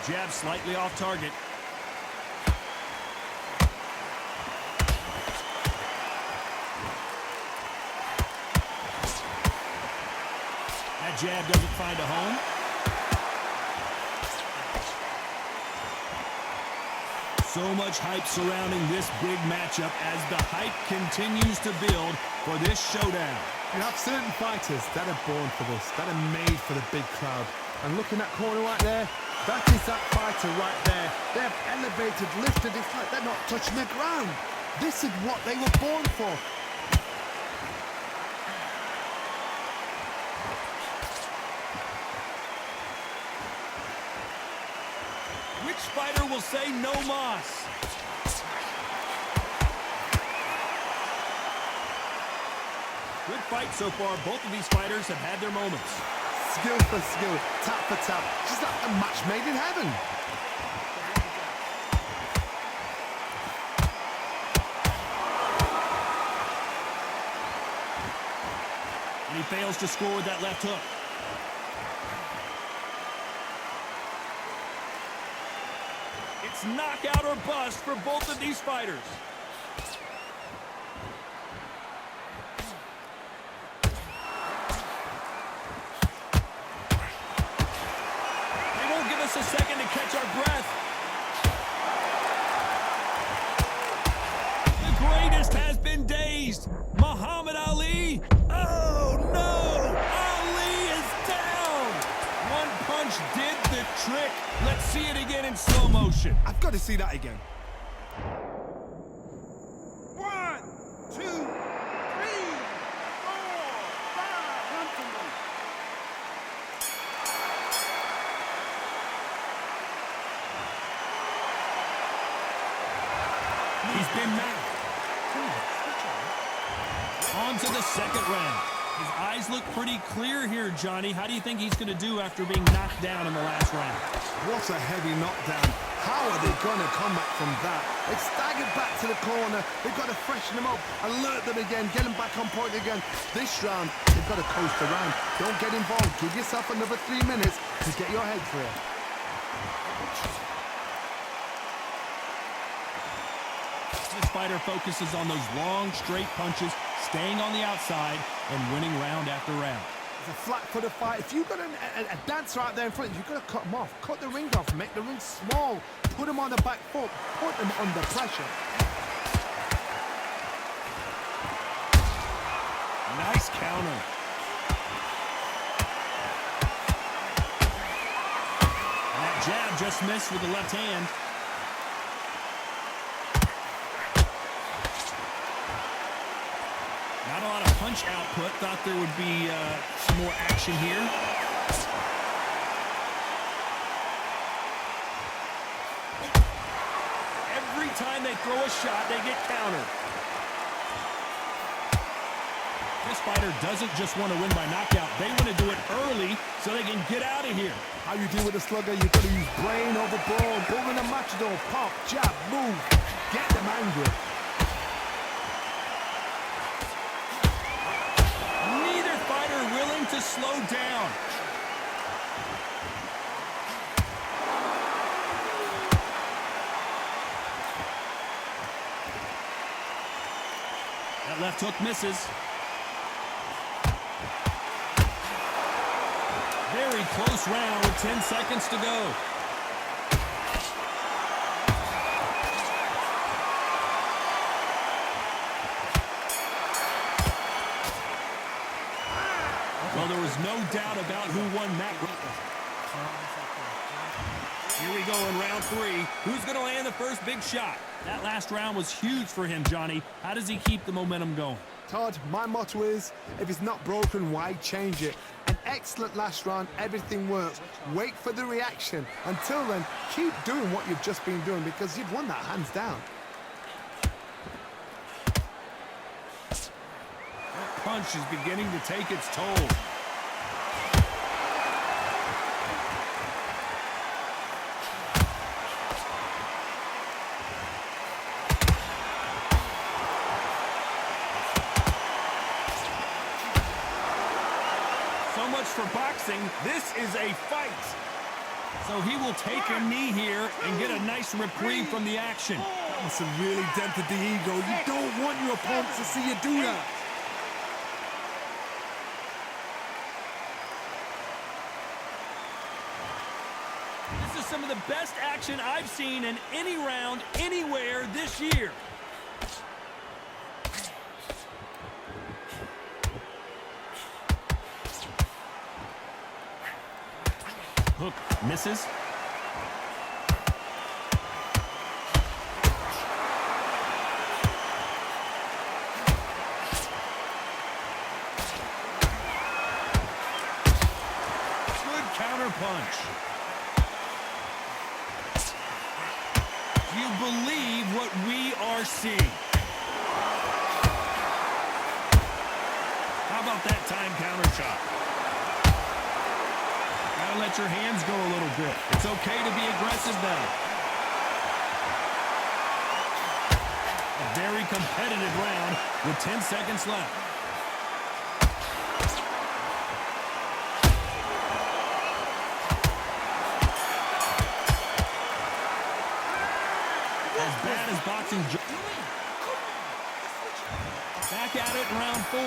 Jab slightly off target. That jab doesn't find a home. So much hype surrounding this big matchup as the hype continues to build for this showdown. You have certain fighters that are born for this, that are made for the big crowd. And look in that corner right there, that is that fighter right there. They have elevated, lifted, it's like they're not touching the ground. This is what they were born for. Which fighter will say no mas? Good fight so far. Both of these fighters have had their moments. Skill for skill, tap for tap. Just like a match made in heaven. And he fails to score with that left hook. It's knockout or bust for both of these fighters. They won't give us a second to catch our breath. The greatest has been dazed. Muhammad Ali. Oh, no! Ali is down! One punch did the trick. Let's see it again in slow motion. I've got to see that again. 1, 2, 3, 4, 5. Come to me. He's been knocked. On to the second round. His eyes look pretty clear here, Johnny. How do you think he's going to do after being knocked down in the last round? What a heavy knockdown. How are they going to come back from that? They staggered back to the corner. They've got to freshen them up, alert them again, get them back on point again. This round, they've got to coast around. Don't get involved. Give yourself another 3 minutes to get your head clear. This fighter focuses on those long, straight punches, staying on the outside and winning round after round. It's a flat-footed fight. If you've got a dancer out there in front, you've got to cut them off. Cut the ring off, make the ring small. Put them on the back foot. Put them under pressure. Nice counter. And that jab just missed with the left hand. Not a lot of punch output. Thought there would be some more action here. Every time they throw a shot, they get countered. This fighter doesn't just want to win by knockout. They want to do it early so they can get out of here. How you deal with a slugger, you've got to use brain over brawn. Bull in a matador. Pop, jab, move. Get them angry. To slow down. That left hook misses. Very close round with 10 seconds to go. Well, there was no doubt about who won that round. Here we go in round 3. Who's going to land the first big shot? That last round was huge for him, Johnny. How does he keep the momentum going? Todd, my motto is, if it's not broken, why change it? An excellent last round, everything works. Wait for the reaction. Until then, keep doing what you've just been doing because you've won that hands down. That punch is beginning to take its toll. So much for boxing. This is a fight. So he will take a knee here and get a nice reprieve from the action. That must have really dented the ego. You don't want your opponent to see you do that. This is some of the best action I've seen in any round, anywhere this year. Hook misses. Good counter punch. Do you believe what we are seeing? How about that time counter shot? Gotta let your hands go a little bit. It's okay to be aggressive now. A very competitive round with 10 seconds left. As bad as boxing. Back at it in round 4.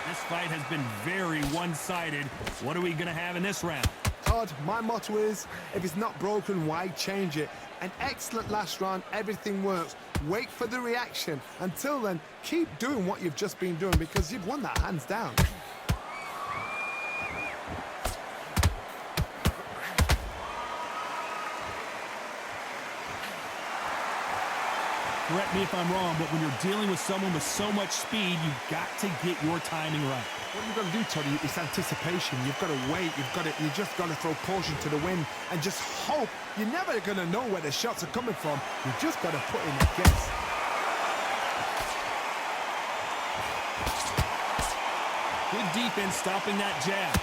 This fight has been very one-sided. What are we going to have in this round? Todd, my motto is, if it's not broken, why change it? An excellent last round, everything works. Wait for the reaction. Until then, keep doing what you've just been doing because you've won that hands down. Correct me if I'm wrong, but when you're dealing with someone with so much speed, you've got to get your timing right. What you've got to do, Toddy, is anticipation. You just got to throw caution to the wind and just hope. You're never going to know where the shots are coming from. You just got to put in a guess. Good defense stopping that jab.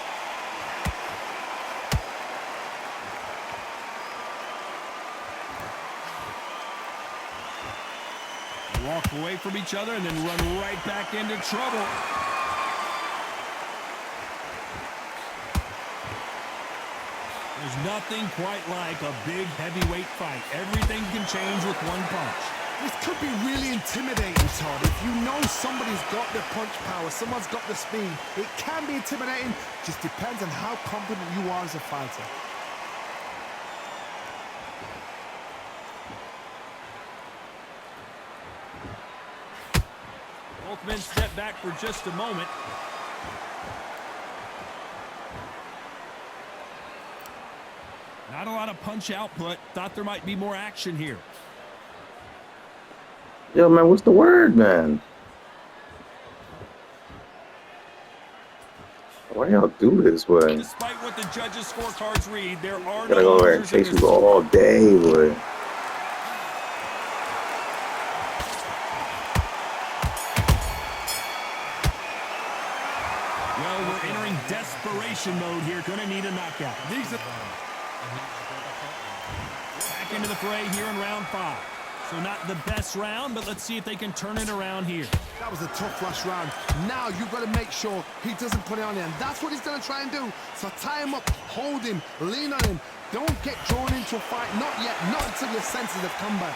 Walk away from each other and then run right back into trouble. There's nothing quite like a big heavyweight fight. Everything can change with one punch. This could be really intimidating, Todd. If you know somebody's got the punch power, someone's got the speed, it can be intimidating. Just depends on how confident you are as a fighter. Both men step back for just a moment. Not a lot of punch output. Thought there might be more action here. Yo, man, what's the word, man? Why y'all do this way? Despite what the judges' scorecards read, there are Gotta no go there and losers in chase this. you all day, boy. Well, we're entering desperation mode here. Gonna need a knockout. Back into the fray here in round 5. So not the best round, but let's see if they can turn it around here. That was a tough last round. Now you've got to make sure he doesn't put it on him. That's what he's going to try and do. So tie him up, hold him, lean on him. Don't get drawn into a fight. Not yet. Not until your senses have come back.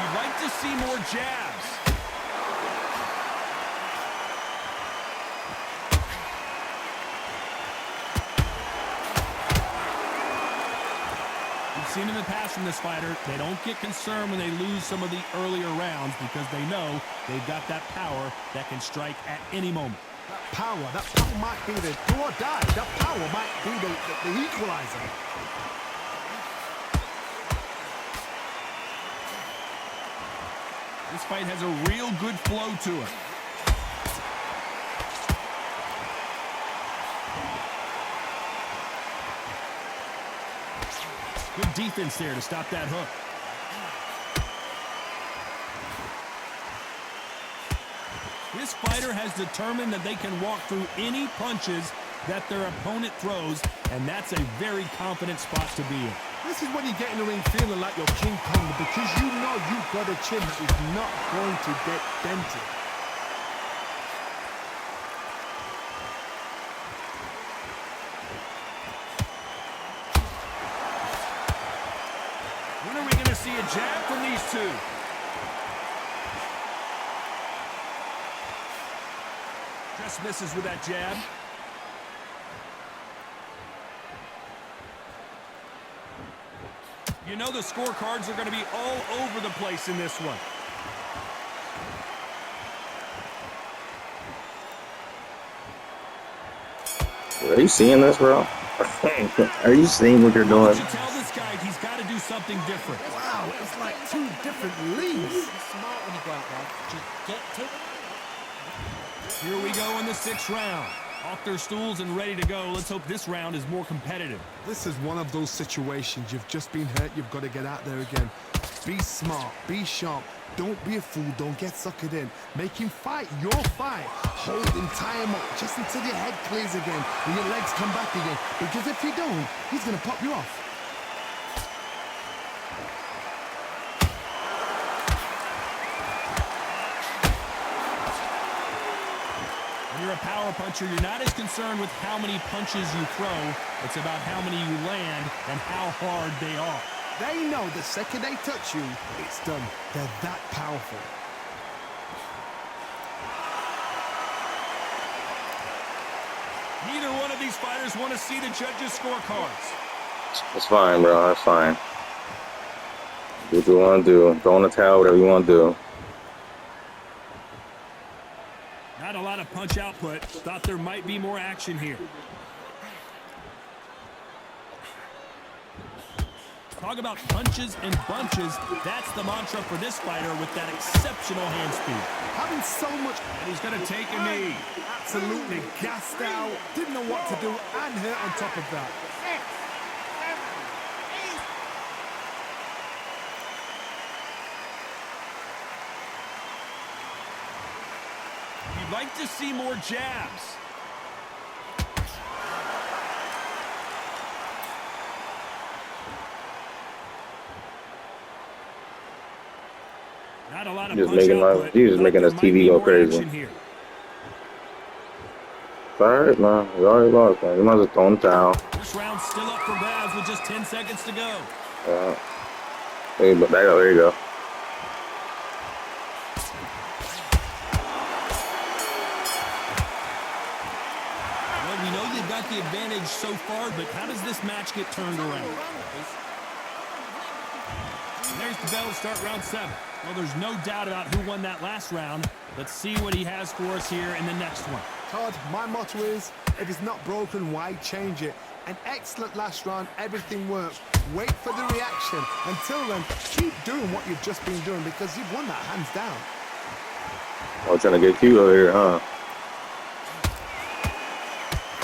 You'd like to see more jabs. Seen in the past from this fighter, they don't get concerned when they lose some of the earlier rounds because they know they've got that power that can strike at any moment. That power might be the do or die. That power might be the equalizer. This fight has a real good flow to it. Good defense there to stop that hook. This fighter has determined that they can walk through any punches that their opponent throws, and that's a very confident spot to be in. This is when you get in the ring feeling like you're King Kong because you know you've got a chin that is not going to get dented. 2. Just misses with that jab. You know the scorecards are going to be all over the place in this one. Are you seeing this, bro? Are you seeing what you're Why doing? don't you tell this guy he's got to do something different? Wow, it's like two different leagues. Smart when you go out there. Just get to Here we go in the 6th round. Off their stools and ready to go. Let's hope this round is more competitive. This is one of those situations. You've just been hurt. You've got to get out there again. Be smart. Be sharp. Don't be a fool. Don't get suckered in. Make him fight your fight. Hold him, tie him up just until your head clears again and your legs come back again. Because if you don't, he's going to pop you off. When you're a power puncher, you're not as concerned with how many punches you throw. It's about how many you land and how hard they are. They know the second they touch you, it's done. They're that powerful. Neither one of these fighters want to see the judges' scorecards. It's fine, bro. That's fine. Do what you want to do. Throw in the towel, whatever you want to do. Not a lot of punch output. Thought there might be more action here. Talk about punches and bunches. That's the mantra for this fighter with that exceptional hand speed. Having so much... And he's going to take a knee. Absolutely gassed out. Didn't know what to do and hurt on top of that. 6, 7, 8. You'd like to see more jabs. Not a lot of Just punch making my- output. he's just Thought making there us might TV be go more crazy. action here. It's alright, man. You already lost, man. You might as well throw in the towel. This round's still up for grabs with just 10 seconds to go. Yeah. Hey, but there you go. Well, we know they've got the advantage so far, but how does this match get turned around? And there's the bell to start round 7. Well, there's no doubt about who won that last round. Let's see what he has for us here in the next one. Todd, my motto is, if it's not broken, why change it? An excellent last round, everything worked. Wait for the reaction. Until then, keep doing what you've just been doing because you've won that hands down. I'm trying to get cute over here, huh?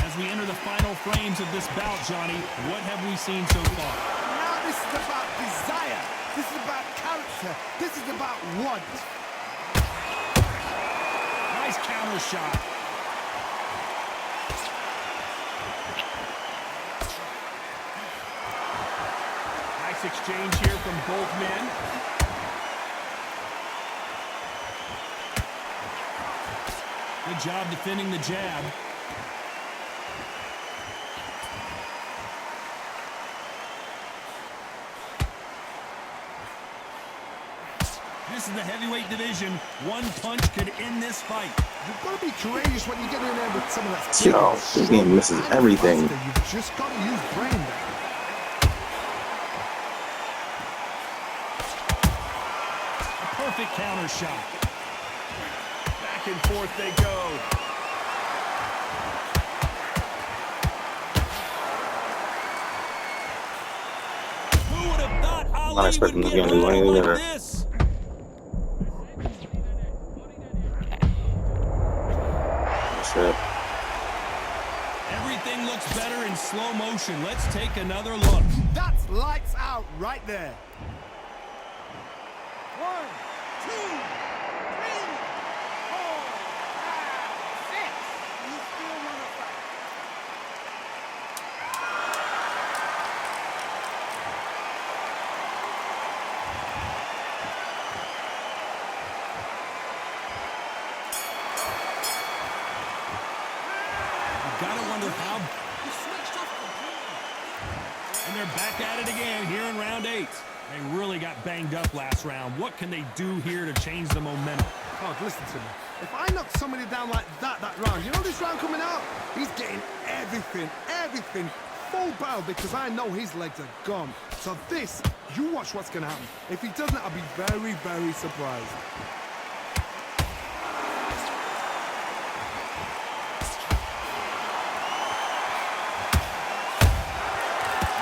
As we enter the final frames of this bout, Johnny, what have we seen so far? Now this is about desire. This is about character. This is about want. Nice counter shot. Nice exchange here from both men. Good job defending the jab. This is the heavyweight division. One punch could end this fight. You've got to be courageous when you get in there with some of that. Yo, this game misses everything. You've just got to use brain there. A perfect counter shot. Back and forth they go. Who would have thought Ali Not expecting would this get game to do rattled anything like there. this? That's it. Everything looks better in slow motion. Let's take another look. That's lights out right there. 1, 2, 3, 4, 5, 6. You still want to fight? Gotta wonder how. And they're back at it again here in round 8. They really got banged up last round. What can they do here to change the momentum? Oh, listen to me. If I knock somebody down like that round, you know this round coming out? He's getting everything full barrel because I know his legs are gone. So this, you watch what's going to happen. If he doesn't, I'll be very, very surprised.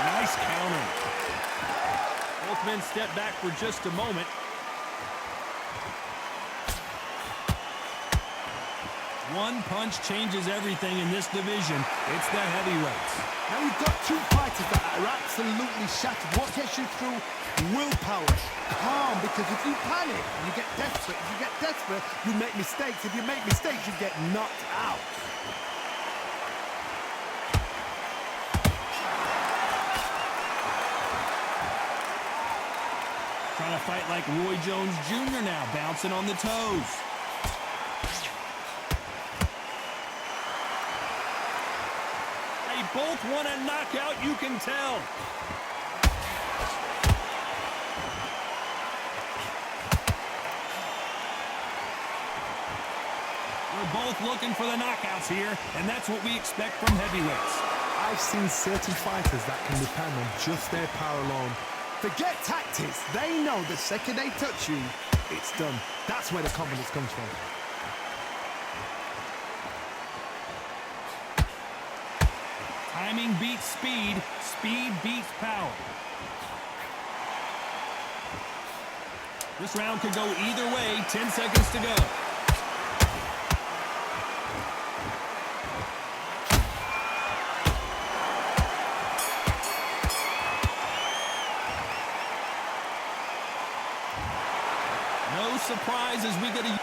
Nice counter. Both men step back for just a moment. One punch changes everything in this division. It's the heavyweights. Now we've got two fighters that are absolutely shattered. What gets you through? Willpower. Calm, because if you panic, you get desperate. If you get desperate, you make mistakes. If you make mistakes, you get knocked out. Trying to fight like Roy Jones Jr. now, bouncing on the toes. They both want a knockout, you can tell. We're both looking for the knockouts here, and that's what we expect from heavyweights. I've seen certain fighters that can depend on just their power alone. Forget tactics. They know the second they touch you, it's done. That's where the confidence comes from. Timing beats speed. Speed beats power. This round could go either way. 10 seconds to go. No surprise as we get a